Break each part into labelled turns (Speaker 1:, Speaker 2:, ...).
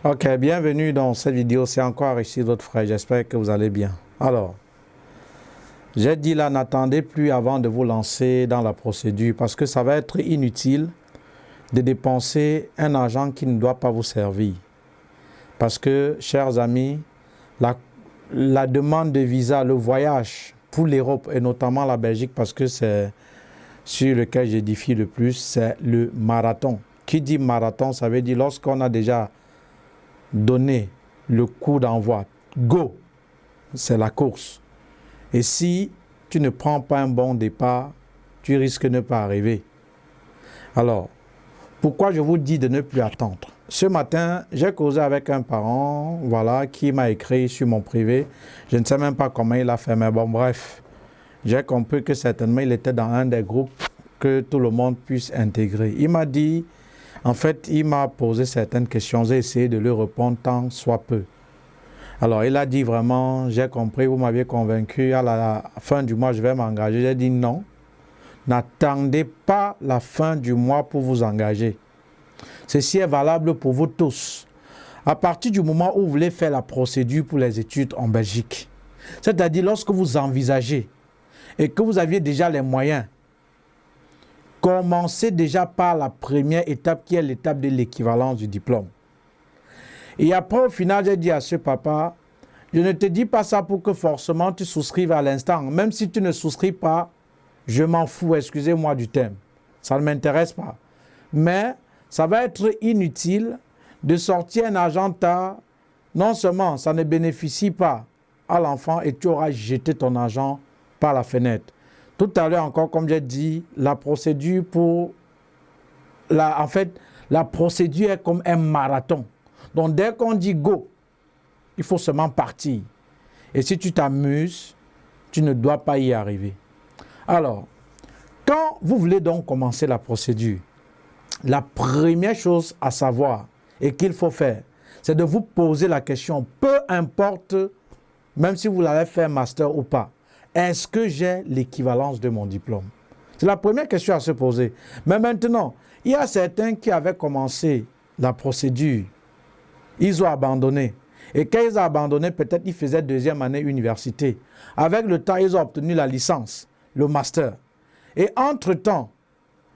Speaker 1: Ok, bienvenue dans cette vidéo. C'est encore ici votre frère. J'espère que vous allez bien. Alors, j'ai dit là, n'attendez plus avant de vous lancer dans la procédure parce que ça va être inutile de dépenser un argent qui ne doit pas vous servir. Parce que, chers amis, la demande de visa, le voyage pour l'Europe et notamment la Belgique, parce que c'est sur lequel j'édifie le plus, c'est le marathon. Qui dit marathon, ça veut dire lorsqu'on a déjà donné le coup d'envoi, go, c'est la course. Et si tu ne prends pas un bon départ, tu risques de ne pas arriver. Alors, pourquoi je vous dis de ne plus attendre? Ce matin, j'ai causé avec un parent, voilà, qui m'a écrit sur mon privé. Je ne sais même pas comment il a fait, mais bon, bref. J'ai compris que certainement, il était dans un des groupes que tout le monde puisse intégrer. Il m'a dit, en fait, il m'a posé certaines questions. J'ai essayé de lui répondre tant soit peu. Alors, il a dit vraiment, j'ai compris, vous m'aviez convaincu, à la fin du mois, je vais m'engager. J'ai dit non, n'attendez pas la fin du mois pour vous engager. Ceci est valable pour vous tous. À partir du moment où vous voulez faire la procédure pour les études en Belgique, c'est-à-dire lorsque vous envisagez et que vous aviez déjà les moyens, commencez déjà par la première étape qui est l'étape de l'équivalence du diplôme. Et après, au final, j'ai dit à ce papa, je ne te dis pas ça pour que forcément tu souscrives à l'instant. Même si tu ne souscris pas, je m'en fous, excusez-moi du terme. Ça ne m'intéresse pas. Mais ça va être inutile de sortir un argent tard. Non seulement ça ne bénéficie pas à l'enfant et tu auras jeté ton argent par la fenêtre. Tout à l'heure encore, comme j'ai dit, la procédure la procédure est comme un marathon. Donc dès qu'on dit go, il faut seulement partir. Et si tu t'amuses, tu ne dois pas y arriver. Alors, quand vous voulez donc commencer la procédure, la première chose à savoir et qu'il faut faire, c'est de vous poser la question, peu importe, même si vous l'avez fait master ou pas, est-ce que j'ai l'équivalence de mon diplôme? C'est la première question à se poser. Mais maintenant, il y a certains qui avaient commencé la procédure, ils ont abandonné. Et quand ils ont abandonné, peut-être ils faisaient deuxième année université. Avec le temps, ils ont obtenu la licence, le master. Et entre-temps,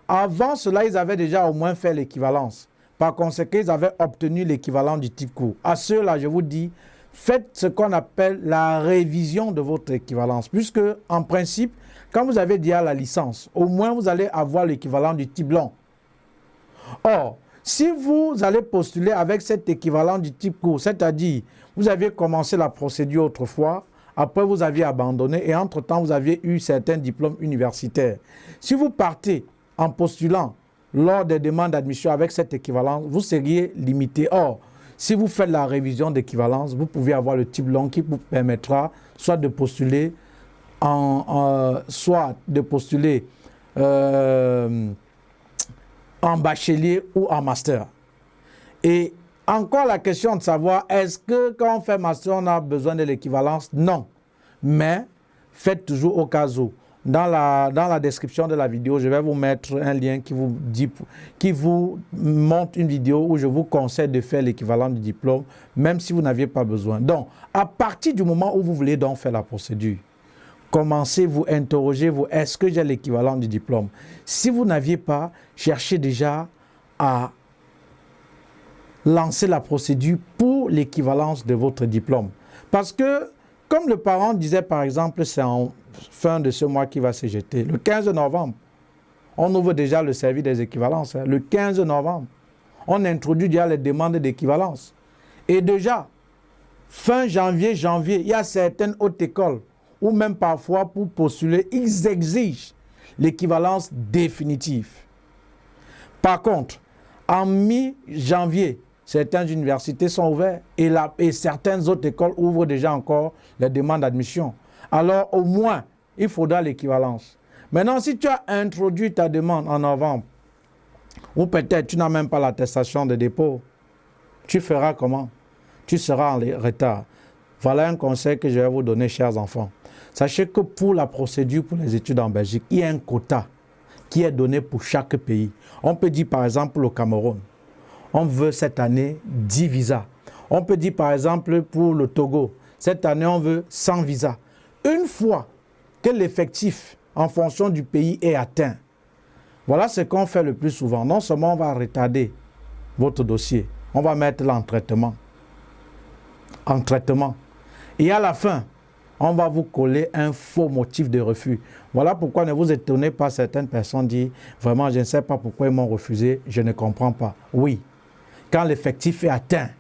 Speaker 1: avant cela, ils avaient déjà au moins fait l'équivalence. Par conséquent, ils avaient obtenu l'équivalent du type court. À ceux-là, je vous dis, faites ce qu'on appelle la révision de votre équivalence. Puisque, en principe, quand vous avez déjà la licence, au moins vous allez avoir l'équivalent du type long. Or, si vous allez postuler avec cet équivalent du type court, c'est-à-dire, vous aviez commencé la procédure autrefois, après vous aviez abandonné et entre-temps, vous aviez eu certains diplômes universitaires. Si vous partez en postulant lors des demandes d'admission avec cette équivalence, vous seriez limité. Or, si vous faites la révision d'équivalence, vous pouvez avoir le type long qui vous permettra soit de postuler en bachelier ou en master. Et encore la question de savoir, est-ce que quand on fait master, on a besoin de l'équivalence? Non. Mais faites toujours au cas où. Dans la description de la vidéo, je vais vous mettre un lien qui vous montre une vidéo où je vous conseille de faire l'équivalent du diplôme, même si vous n'aviez pas besoin. Donc, à partir du moment où vous voulez donc faire la procédure, commencez-vous, interrogez-vous, est-ce que j'ai l'équivalent du diplôme? Si vous n'aviez pas, cherchez déjà à lancer la procédure pour l'équivalence de votre diplôme. Parce que, comme le parent disait par exemple, c'est en fin de ce mois qui va se jeter, le 15 novembre, on ouvre déjà le service des équivalences. Le 15 novembre, on introduit déjà les demandes d'équivalence. Et déjà, fin janvier, il y a certaines hautes écoles ou même parfois pour postuler, ils exigent l'équivalence définitive. Par contre, en mi-janvier, certaines universités sont ouvertes et certaines autres écoles ouvrent déjà encore les demandes d'admission. Alors, au moins, il faudra l'équivalence. Maintenant, si tu as introduit ta demande en novembre, ou peut-être tu n'as même pas l'attestation de dépôt, tu feras comment? Tu seras en retard. Voilà un conseil que je vais vous donner, chers enfants. Sachez que pour la procédure pour les études en Belgique, il y a un quota qui est donné pour chaque pays. On peut dire par exemple au Cameroun, on veut cette année 10 visas. On peut dire par exemple pour le Togo, cette année on veut 100 visas. Une fois que l'effectif en fonction du pays est atteint, voilà ce qu'on fait le plus souvent. Non seulement on va retarder votre dossier, on va mettre là en traitement. En traitement. Et à la fin, on va vous coller un faux motif de refus. Voilà pourquoi ne vous étonnez pas, certaines personnes disent « Vraiment, je ne sais pas pourquoi ils m'ont refusé, je ne comprends pas. » Oui, quand l'effectif est atteint,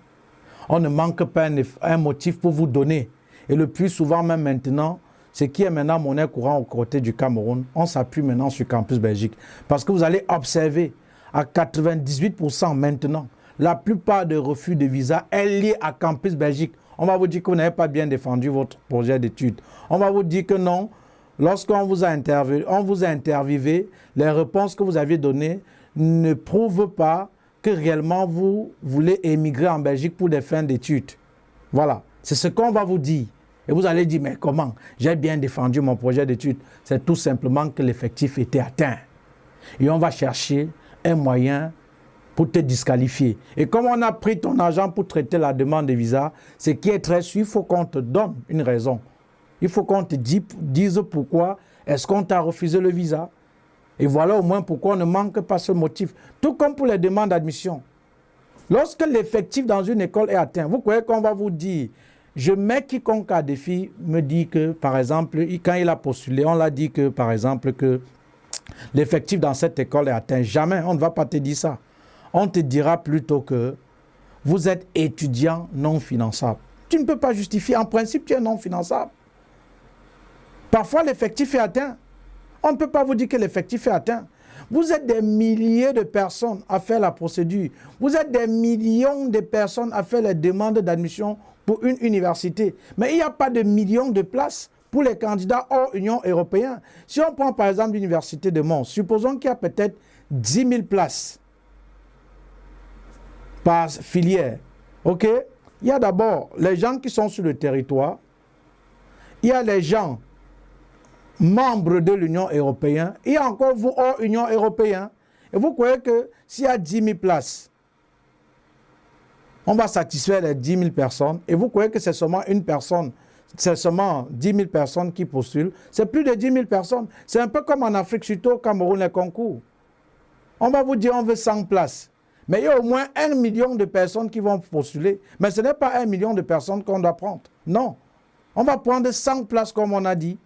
Speaker 1: on ne manque pas un motif pour vous donner. Et le plus souvent, même maintenant, ce qui est maintenant monnaie courante aux côtés du Cameroun, on s'appuie maintenant sur Campus Belgique. Parce que vous allez observer, à 98% maintenant, la plupart des refus de visa est lié à Campus Belgique. On va vous dire que vous n'avez pas bien défendu votre projet d'étude. On va vous dire que non, lorsqu'on vous a interviewé, les réponses que vous aviez données ne prouvent pas que réellement vous voulez émigrer en Belgique pour des fins d'études. Voilà, c'est ce qu'on va vous dire. Et vous allez dire, mais comment? J'ai bien défendu mon projet d'étude. C'est tout simplement que l'effectif était atteint. Et on va chercher un moyen pour te disqualifier. Et comme on a pris ton argent pour traiter la demande de visa, ce qui est très sûr, il faut qu'on te donne une raison. Il faut qu'on te dise pourquoi est-ce qu'on t'a refusé le visa. Et voilà au moins pourquoi on ne manque pas ce motif. Tout comme pour les demandes d'admission. Lorsque l'effectif dans une école est atteint, vous croyez qu'on va vous dire, je mets quiconque à défi, me dit que, par exemple, quand il a postulé, on l'a dit que, par exemple, que l'effectif dans cette école est atteint. Jamais, on ne va pas te dire ça. On te dira plutôt que vous êtes étudiant non finançable. Tu ne peux pas justifier. En principe, tu es non finançable. Parfois, l'effectif est atteint. On ne peut pas vous dire que l'effectif est atteint. Vous êtes des milliers de personnes à faire la procédure. Vous êtes des millions de personnes à faire les demandes d'admission pour une université. Mais il n'y a pas de millions de places pour les candidats hors Union européenne. Si on prend par exemple l'université de Mons, supposons qu'il y a peut-être 10 000 places par filière. OK? Il y a d'abord les gens qui sont sur le territoire. Il y a les gens membres de l'Union européenne. Il y a encore vous hors Union européenne. Et vous croyez que s'il y a 10 000 places, on va satisfaire les 10 000 personnes. Et vous croyez que c'est seulement une personne, c'est seulement 10 000 personnes qui postulent. C'est plus de 10 000 personnes. C'est un peu comme en Afrique, surtout au Cameroun, les concours. On va vous dire on veut 100 places. Mais il y a au moins 1 million de personnes qui vont postuler. Mais ce n'est pas 1 million de personnes qu'on doit prendre. Non. On va prendre 100 places comme on a dit.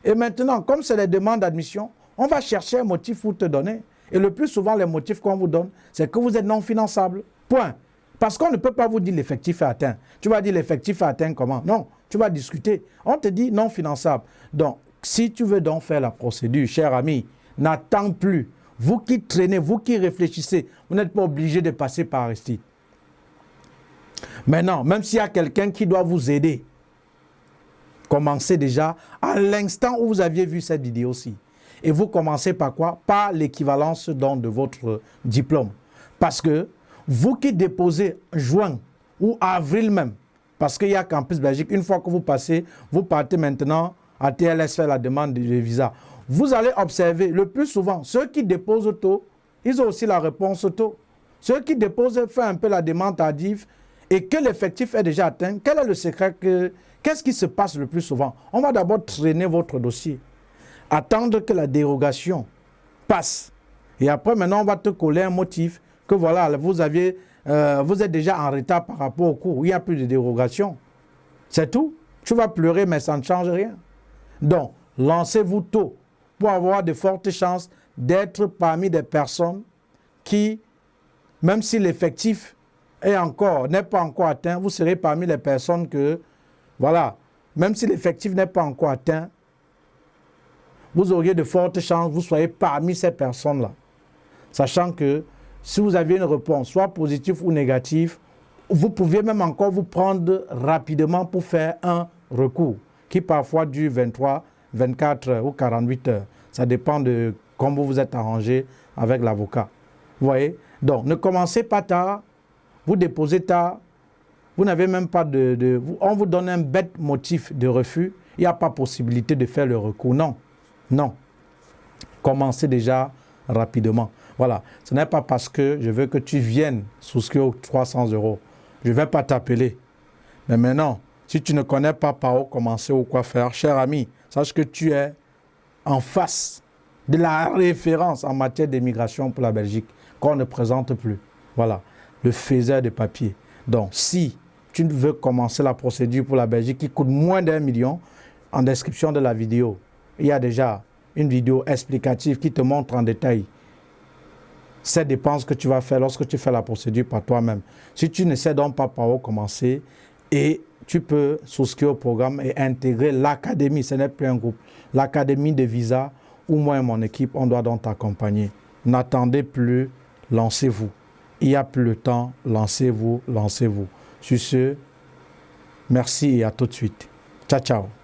Speaker 1: Et maintenant, comme c'est les demandes d'admission, on va chercher un motif pour te donner. Et le plus souvent, les motifs qu'on vous donne, c'est que vous êtes non finançable. Point. Parce qu'on ne peut pas vous dire l'effectif est atteint. Tu vas dire l'effectif est atteint comment? Non, tu vas discuter. On te dit non finançable. Donc, si tu veux donc faire la procédure, cher ami, n'attends plus. Vous qui traînez, vous qui réfléchissez, vous n'êtes pas obligé de passer par Aristide. Maintenant, même s'il y a quelqu'un qui doit vous aider, commencez déjà à l'instant où vous aviez vu cette vidéo-ci. Et vous commencez par quoi? Par l'équivalence donc de votre diplôme. Parce que vous qui déposez juin ou avril même, parce qu'il y a Campus Belgique, une fois que vous passez, vous partez maintenant à TLS faire la demande de visa. Vous allez observer le plus souvent, ceux qui déposent tôt, ils ont aussi la réponse tôt. Ceux qui déposent, font un peu la demande tardive et que l'effectif est déjà atteint, quel est le secret qu'est-ce qui se passe le plus souvent? On va d'abord traîner votre dossier, attendre que la dérogation passe. Et après, maintenant, on va te coller un motif que voilà, vous êtes déjà en retard par rapport au cours. Il n'y a plus de dérogation. C'est tout. Tu vas pleurer, mais ça ne change rien. Donc, lancez-vous tôt pour avoir de fortes chances d'être parmi des personnes qui, même si l'effectif n'est pas encore atteint, vous serez parmi les personnes que, voilà, même si l'effectif n'est pas encore atteint, vous auriez de fortes chances, vous soyez parmi ces personnes-là. Sachant que si vous aviez une réponse, soit positive ou négative, vous pouviez même encore vous prendre rapidement pour faire un recours, qui parfois dure 23, 24 ou 48 heures. Ça dépend de comment vous êtes arrangé avec l'avocat. Vous voyez? Donc, ne commencez pas tard, vous déposez tard, vous n'avez même pas on vous donne un bête motif de refus, il n'y a pas possibilité de faire le recours. Non, non. Commencez déjà rapidement. Voilà, ce n'est pas parce que je veux que tu viennes souscrire aux 300 €. je ne vais pas t'appeler. Mais maintenant, si tu ne connais pas par où commencer ou quoi faire, cher ami, sache que tu es en face de la référence en matière d'immigration pour la Belgique, qu'on ne présente plus. Voilà, le faiseur de papier. Donc, si tu veux commencer la procédure pour la Belgique qui coûte moins d'1 million, en description de la vidéo, il y a déjà une vidéo explicative qui te montre en détail ces dépenses que tu vas faire lorsque tu fais la procédure par toi-même. Si tu ne sais donc pas par où commencer, et tu peux souscrire au programme et intégrer l'académie, ce n'est plus un groupe, l'académie de visa, où moi et mon équipe, on doit donc t'accompagner. N'attendez plus, lancez-vous. Il n'y a plus le temps, lancez-vous, lancez-vous. Sur ce, merci et à tout de suite. Ciao, ciao.